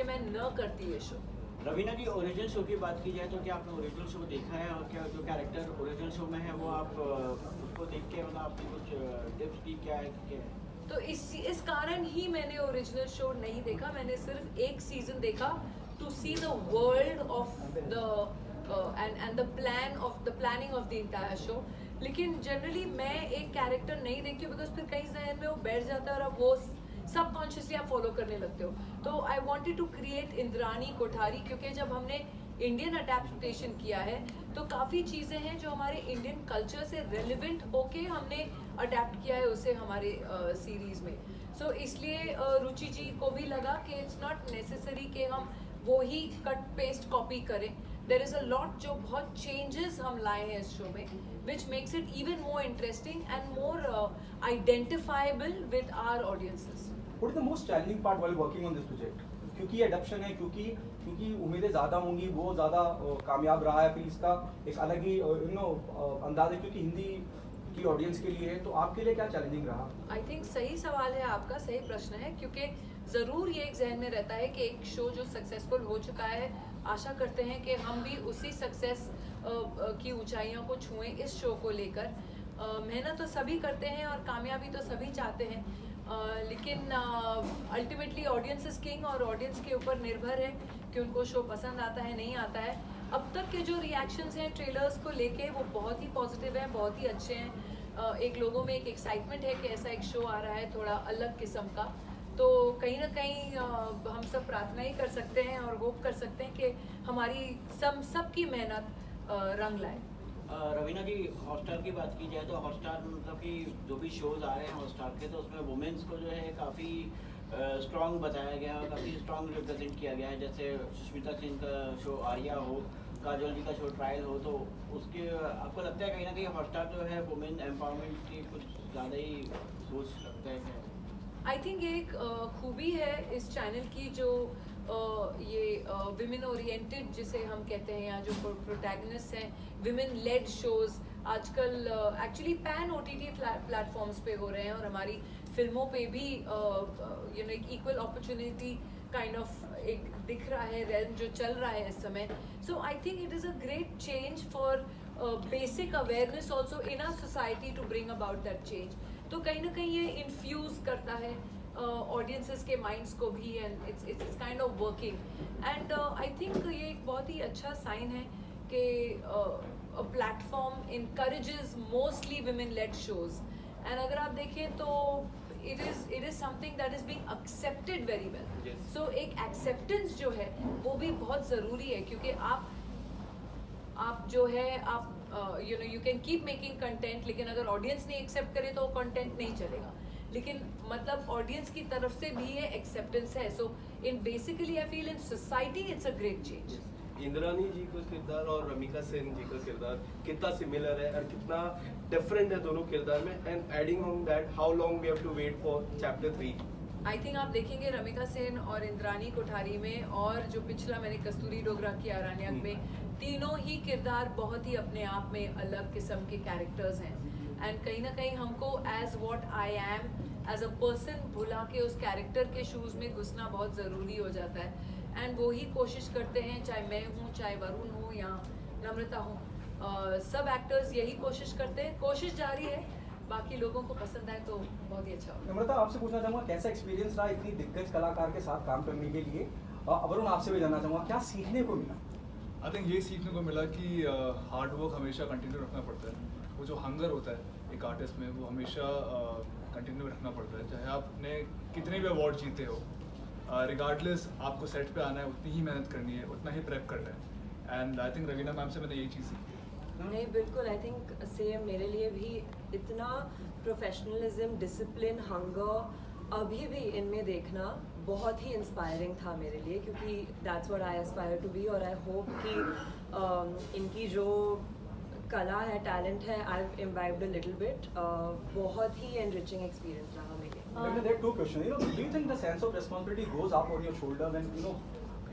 कि मैं न करती ये शो। रवीना जी, ओरिजिनल शो की बात की जाए तो क्या आपने ओरिजिनल शो देखा है, और क्या जो कैरेक्टर ओरिजिनल शो में है वो आप उसको देख के मतलब आपने कुछ टिप्स दी, क्या है क्या है? तो इस कारण ही मैंने ओरिजिनल शो नहीं देखा, मैंने सिर्फ एक सीजन देखा to see the world of the end the planning of the entire show. लेकिन जनरली मैं एक कैरेक्टर नहीं देखती हूँ बिकॉज फिर कहीं जहन में वो बैठ जाता है और अब वो सबकॉन्शियसली आप फॉलो करने लगते हो। तो I wanted to create Indrani Kothari, क्योंकि जब हमने इंडियन अडेप्टेशन किया है तो काफ़ी चीज़ें हैं जो हमारे इंडियन कल्चर से रेलिवेंट होके हमने अडेप्ट किया है उसे हमारे सीरीज़ में। सो इसलिए रुचि जी को भी लगा कि इट्स नॉट नेसेसरी कि हम वो ही कट पेस्ट कॉपी करें। देयर इज़ अ लॉट जो बहुत चेंजेस हम लाए हैं इस शो में, which makes it even more interesting and more identifiable with our audiences. What is the most challenging part while working on this project? क्योंकि ये अडप्शन है, क्योंकि उम्मीदें ज़्यादा होंगी, वो ज़्यादा कामयाब रहा है, फिर इसका एक अलग ही अंदाज है क्योंकि हिंदी की ऑडियंस के लिए है, तो आपके लिए क्या चैलेंजिंग रहा? आई थिंक सही सवाल है आपका, सही प्रश्न है, क्योंकि ज़रूर ये एक जहन में रहता है कि एक शो जो सक्सेसफुल हो चुका है, आशा करते हैं कि हम भी उसी सक्सेस की ऊंचाइयों को छुएं इस शो को लेकर। मेहनत तो सभी करते हैं और कामयाबी तो सभी चाहते हैं, लेकिन अल्टीमेटली ऑडियंस इज किंग और ऑडियंस के ऊपर निर्भर है कि उनको शो पसंद आता है नहीं आता है। अब तक के जो रिएक्शंस हैं ट्रेलर्स को लेके वो बहुत ही पॉजिटिव हैं, बहुत ही अच्छे हैं। एक लोगों में एक एक्साइटमेंट है कि ऐसा एक शो आ रहा है थोड़ा अलग किस्म का, तो कहीं ना कहीं हम सब प्रार्थना ही कर सकते हैं और होप कर सकते हैं कि हमारी सबकी मेहनत रंग लाए। रवीना जी, हॉटस्टार की बात की जाए तो हॉटस्टार मतलब कि जो भी शोज आ रहे हैं हॉटस्टार के, तो उसमें वुमेन्स को जो है काफ़ी स्ट्रॉन्ग बताया गया है, काफ़ी स्ट्रॉन्ग रिप्रेजेंट किया गया है। जैसे सुष्मिता सेन का शो आर्या हो, काजोल जी का शो ट्रायल हो, तो उसके आपको लगता है कहीं ना कहीं हॉटस्टार जो है वुमेन एम्पावरमेंट की कुछ ज़्यादा ही सोच रखता है क्या? आई थिंक ये एक खूबी है इस चैनल की, जो ये विमेन ओरिएंटेड जिसे हम कहते हैं, या जो प्रोटैगनिस्ट हैं, विमेन लेड शोज आजकल एक्चुअली पैन OTT प्लेटफॉर्म्स पे हो रहे हैं और हमारी फिल्मों पे भी एक इक्वल अपॉर्चुनिटी काइंड ऑफ एक दिख रहा है, रेल्म जो चल रहा है इस समय। So I think it is a great change for basic awareness also in our society to bring about that change. तो कहीं ना कहीं ये इन्फ्यूज़ करता है ऑडियंसेस के माइंड्स को भी, and it's kind of working. And I think ये एक बहुत ही अच्छा साइन है कि a platform encourages mostly women led shows, and अगर आप देखें तो it is something that is being accepted very well. So एक एक्सेप्टेंस जो है वो भी बहुत ज़रूरी है, क्योंकि आप जो है आप you can keep making content, लेकिन अगर ऑडियंस नहीं एक्सेप्ट करे तो वो कंटेंट नहीं चलेगा। लेकिन मतलब ऑडियंस की तरफ से भी ये एक्सेप्टेंस है। So in basically I feel in society it's a great change. Indrani ji का किरदार और रमिका सेन जी का किरदार कितना सिमिलर है और कितना डिफरेंट है दोनों किरदार में, and adding on that how long we have to wait for chapter 3? I think आप देखेंगे रमिका सेन और इंद्रानी कोठारी में, और जो पिछला मैंने कस्तूरी डोगरा किया अरण्यक में, तीनों ही किरदार बहुत ही अपने आप में अलग किस्म के कैरेक्टर्स हैं। एंड कहीं ना कहीं हमको as what I am as a person भुला के उस कैरेक्टर के शूज़ में घुसना बहुत ज़रूरी हो जाता है। एंड वो ही कोशिश करते हैं, चाहे मैं हूँ, चाहे वरुण हो या नम्रता हो, सब एक्टर्स यही कोशिश करते हैं, कोशिश जारी है, बाकी लोगों को पसंद आए तो बहुत ही अच्छा होगा। नम्रता, आपसे पूछना चाहूँगा कैसा एक्सपीरियंस रहा इतनी दिग्गज कलाकार के साथ काम करने के लिए? वरुण, आपसे भी जानना चाहूँगा क्या सीखने को मिला? आई थिंक ये सीखने को मिला कि हार्ड वर्क हमेशा कंटिन्यू रखना पड़ता है। वो जो हंगर होता है एक आर्टिस्ट में, वो हमेशा कंटिन्यू रखना पड़ता है, चाहे आपने कितने भी अवार्ड जीते हो, रिगार्डलेस आपको सेट पे आना है, उतनी ही मेहनत करनी है, उतना ही प्रेप करना है। And I think Raveena ma'am से मैंने यही चीज़ सीखी। नहीं, बिल्कुल, आई थिंक सेम मेरे लिए भी इतना प्रोफेशनलिज्म, डिसिप्लिन, हंगर अभी भी इनमें देखना बहुत ही इंस्पायरिंग था मेरे लिए, क्योंकि that's what I aspire to be. और आई होप कि इनकी जो कला है, टैलेंट है, I have imbibed a little bit. बहुत ही एनरिचिंग एक्सपीरियंस रहा मेरे लिए। There are two questions. Do you think the sense of responsibility goes up on your shoulder when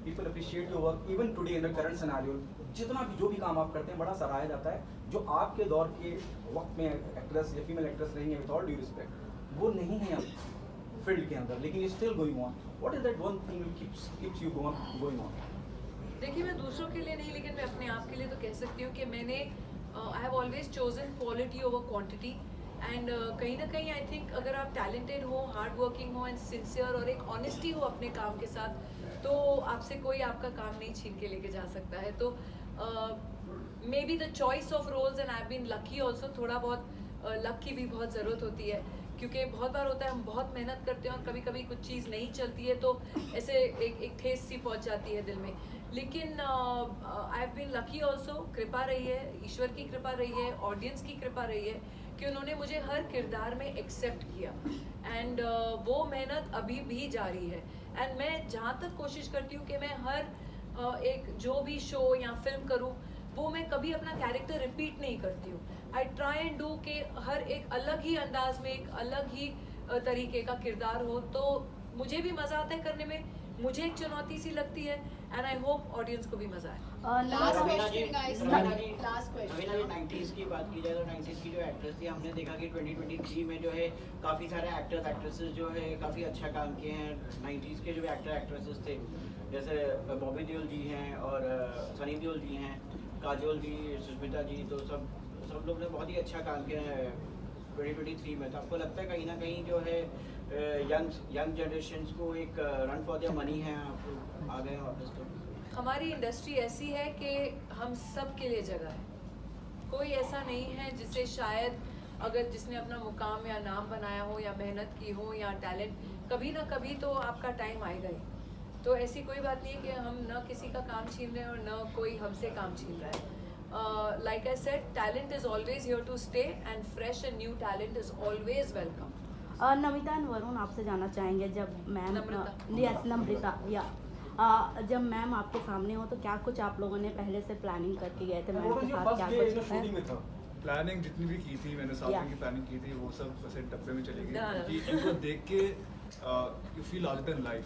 people appreciate your work even today in the current scenario? जितना भी जो भी काम आप करते हैं बड़ा सराहा जाता है, जो आपके दौर के वक्त में एक्ट्रेस या फीमेल एक्ट्रेस रही है, विद ऑल ड्यू रिस्पेक्ट, वो नहीं है अब। फील्ड के अंदर, लेकिन still going on. What is that one thing keeps you going on? देखिए, मैं दूसरों के लिए नहीं, लेकिन मैं अपने आप के लिए तो कह सकती हूँ कि मैंने I have always chosen quality over quantity. And कहीं ना कहीं आई थिंक अगर आप टैलेंटेड हो, हार्ड वर्किंग हो एंड सिंसियर और एक ऑनेस्टी हो अपने काम के साथ, तो आपसे कोई आपका काम नहीं छीन के लेके जा सकता है. तो maybe the choice of roles, and I have been lucky also. थोड़ा बहुत लक की भी बहुत ज़रूरत होती है, क्योंकि बहुत बार होता है हम बहुत मेहनत करते हैं और कभी कभी कुछ चीज़ नहीं चलती है तो ऐसे एक ठेस सी पहुंच जाती है दिल में. लेकिन I have been lucky also. कृपा रही है, ईश्वर की कृपा रही है, ऑडियंस की कृपा रही है कि उन्होंने मुझे हर किरदार में एक्सेप्ट किया. एंड वो मेहनत अभी भी जारी है. एंड मैं जहाँ तक कोशिश करती हूँ कि मैं हर एक जो भी शो या फिल्म करूँ, वो मैं कभी अपना कैरेक्टर रिपीट नहीं करती हूँ. आई ट्राई एंड डू कि हर एक अलग ही अंदाज में, एक अलग ही तरीके का किरदार हो. तो मुझे भी मज़ा आता है करने में, मुझे एक चुनौती सी लगती है, एंड आई होप ऑडियंस को भी मज़ा आए. लास्ट रवीना जी, क्वेश्चन गाइस, रवीना जी, लास्ट रवीना जी, क्वेश्चन. 90s की बात की जाए तो 90s की जो एक्ट्रेस थी, हमने देखा कि 2023 में जो है काफ़ी सारे एक्टर्स एक्ट्रेसेस जो है काफ़ी अच्छा काम किए हैं. 90s के जो एक्टर एक्ट्रेसेस थे, जैसे बॉबी देओल जी हैं और सनी देओल जी हैं, काजोल जी, सुष्मिता जी, तो सब लोग ने बहुत ही अच्छा काम किया है 2023 में. तो आपको लगता है कहीं ना कहीं जो है यंग जनरेशन को एक रन फॉर देयर मनी है, आप आ गए हैं वापस? तो हमारी इंडस्ट्री ऐसी है कि हम सब के लिए जगह है. कोई ऐसा नहीं है जिसे शायद अगर जिसने अपना मुकाम या नाम बनाया हो या मेहनत की हो या टैलेंट, कभी ना कभी तो आपका टाइम आएगा ही. तो ऐसी कोई बात नहीं है कि हम न किसी का काम छीन रहे हैं और न कोई हमसे काम छीन रहा है. Like I said, talent is always here to stay, and fresh and new talent is always welcome. Namita and Varun, आपसे जानना चाहेंगे, जब मैम नम्रता या जब मैम आपके सामने हो तो क्या कुछ आप लोगों ने पहले से प्लानिंग करके गए थे मैम के साथ? क्या कुछ है? प्लानिंग जितनी भी की थी मैंने, साथ की प्लानिंग की थी, वो सब वैसे डब्बे में चली गई. क्योंकि इनको देख के you feel larger than life.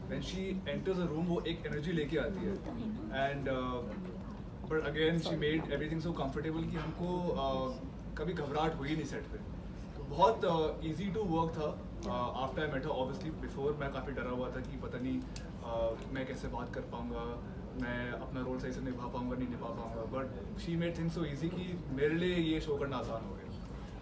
When she enters a room, वो एक एनर्जी लेके आती है. And but again she made everything so comfortable कि हमको कभी घबराहट हुई नहीं सेट पे. तो बहुत इजी टू वर्क था. After I met her, obviously before मैं काफ़ी डरा हुआ था कि पता नहीं मैं कैसे बात कर पाऊँगा, मैं अपना रोल सही से निभा पाऊँगा नहीं निभा पाऊँगा. But she made things so easy कि मेरे लिए ये शो करना आसान हो गया.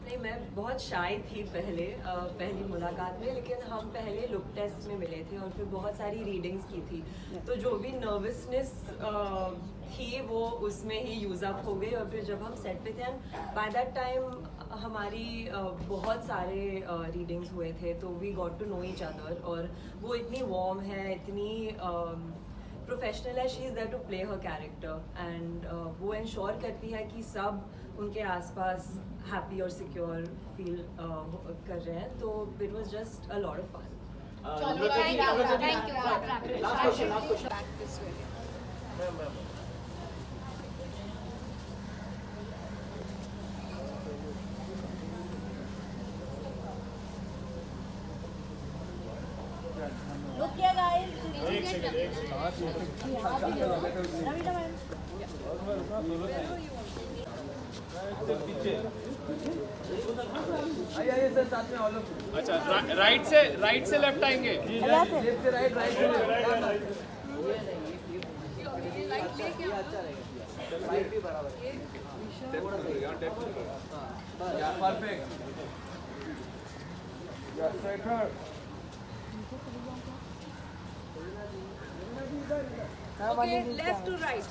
नहीं, मैं बहुत शाय थी पहली मुलाकात में, लेकिन हम पहले लुक टेस्ट में मिले थे और फिर बहुत सारी रीडिंग्स की थी. तो जो भी नर्वसनेस थी वो उसमें ही यूज़ अप हो गई. और फिर जब हम सेट पे थे, एंड बाय दैट टाइम हमारी बहुत सारे रीडिंग्स हुए थे, तो we got to know each other. और वो इतनी वार्म है, इतनी प्रोफेशनल है. She is there to play her character, and वो इंश्योर करती है कि सब उनके आसपास हैप्पी और सिक्योर फील कर रहे हैं. तो it was just a lot of fun. चलो, thank you. Last question. Back this way. रुकिए गाइस, रवीना मैम. आइए सर, साथ में ऑल ऑफ. अच्छा, राइट से लेफ्ट आएंगे. लेफ्ट से राइट, राइट से लेफ्ट. ये लाइट लेके आओ. राइट भी बराबर. या परफेक्ट. या striker. Okay, left to right.